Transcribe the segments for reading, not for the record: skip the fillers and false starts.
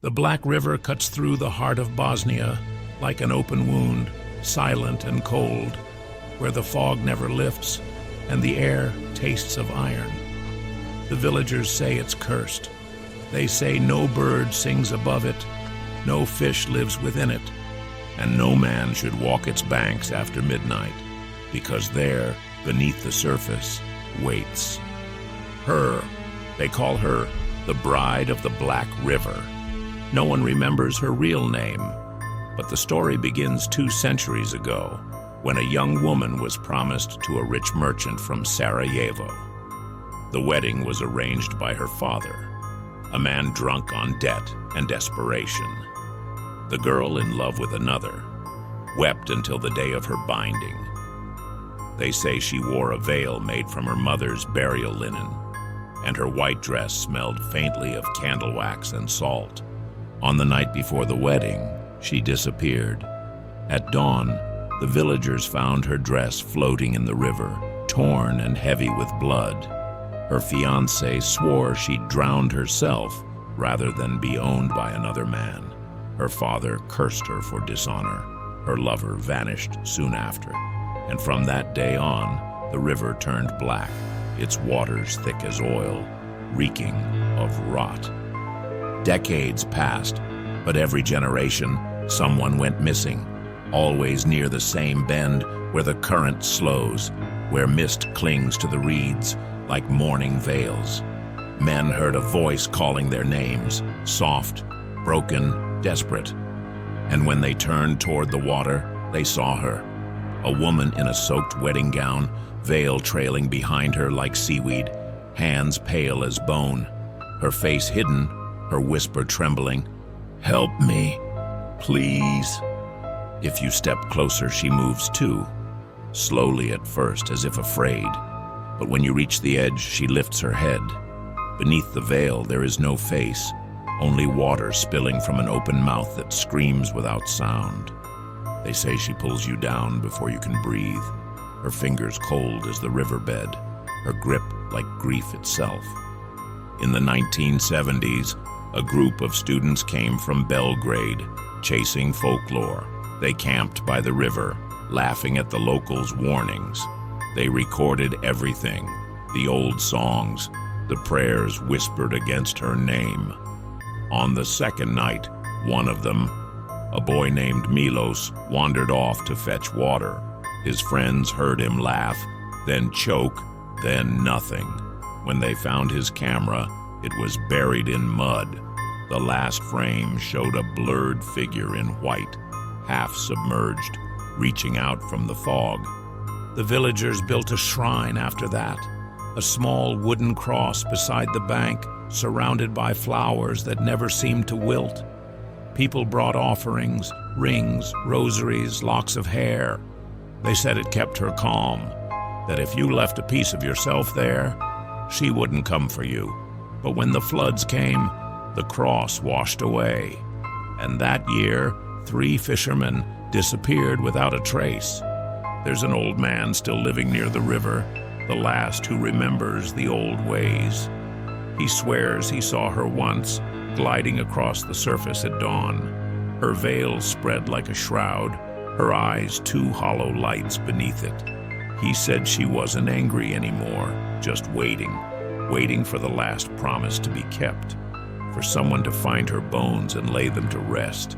The Black River cuts through the heart of Bosnia like an open wound, silent and cold, where the fog never lifts and the air tastes of iron. The villagers say it's cursed. They say no bird sings above it, no fish lives within it, and no man should walk its banks after midnight, because there, beneath the surface, waits her. They call her the Bride of the Black River. No one remembers her real name, but the story begins 2 centuries ago, when a young woman was promised to a rich merchant from Sarajevo. The wedding was arranged by her father, a man drunk on debt and desperation. The girl, in love with another, wept until the day of her binding. They say she wore a veil made from her mother's burial linen, and her white dress smelled faintly of candle wax and salt. On the night before the wedding, she disappeared. At dawn, the villagers found her dress floating in the river, torn and heavy with blood. Her fiancé swore she'd drowned herself rather than be owned by another man. Her father cursed her for dishonor. Her lover vanished soon after, and from that day on, the river turned black, its waters thick as oil, reeking of rot. Decades passed, but every generation, someone went missing, always near the same bend where the current slows, where mist clings to the reeds like mourning veils. Men heard a voice calling their names, soft, broken, desperate. And when they turned toward the water, they saw her, a woman in a soaked wedding gown, veil trailing behind her like seaweed, hands pale as bone, her face hidden, her whisper trembling, "Help me, please." If you step closer, she moves too, slowly at first as if afraid. But when you reach the edge, she lifts her head. Beneath the veil, there is no face, only water spilling from an open mouth that screams without sound. They say she pulls you down before you can breathe, her fingers cold as the riverbed, her grip like grief itself. In the 1970s, a group of students came from Belgrade, chasing folklore. They camped by the river, laughing at the locals' warnings. They recorded everything, the old songs, the prayers whispered against her name. On the second night, one of them, a boy named Milos, wandered off to fetch water. His friends heard him laugh, then choke, then nothing. When they found his camera, it was buried in mud. The last frame showed a blurred figure in white, half submerged, reaching out from the fog. The villagers built a shrine after that, a small wooden cross beside the bank, surrounded by flowers that never seemed to wilt. People brought offerings, rings, rosaries, locks of hair. They said it kept her calm, that if you left a piece of yourself there, she wouldn't come for you. But when the floods came, the cross washed away. And that year, 3 fishermen disappeared without a trace. There's an old man still living near the river, the last who remembers the old ways. He swears he saw her once, gliding across the surface at dawn. Her veil spread like a shroud, her eyes 2 hollow lights beneath it. He said she wasn't angry anymore, just waiting for the last promise to be kept, for someone to find her bones and lay them to rest.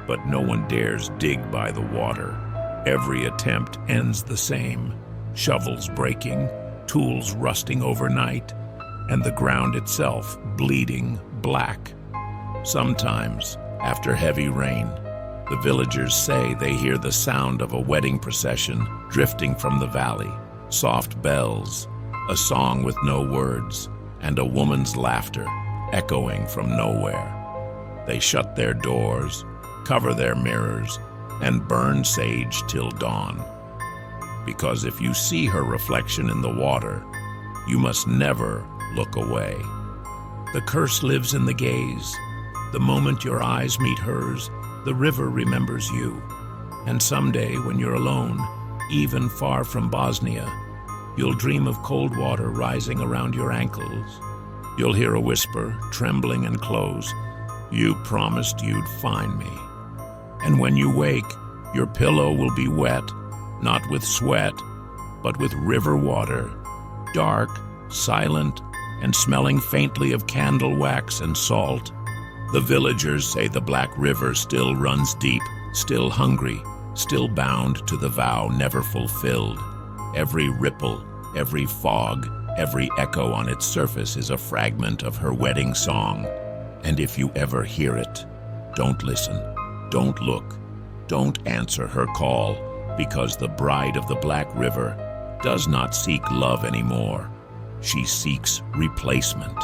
But no one dares dig by the water. Every attempt ends the same. Shovels breaking, tools rusting overnight, and the ground itself bleeding black. Sometimes, after heavy rain, the villagers say they hear the sound of a wedding procession drifting from the valley, soft bells, a song with no words, and a woman's laughter echoing from nowhere. They shut their doors, cover their mirrors, and burn sage till dawn. Because if you see her reflection in the water, you must never look away. The curse lives in the gaze. The moment your eyes meet hers, the river remembers you. And someday, when you're alone, even far from Bosnia, you'll dream of cold water rising around your ankles. You'll hear a whisper, trembling and close, You promised you'd find me. And when you wake, your pillow will be wet, not with sweat, but with river water, dark, silent, and smelling faintly of candle wax and salt. The villagers say the Black River still runs deep, still hungry, still bound to the vow never fulfilled. Every ripple, every fog, every echo on its surface is a fragment of her wedding song. And if you ever hear it, don't listen, don't look, don't answer her call, because the bride of the Black River does not seek love anymore. She seeks replacement.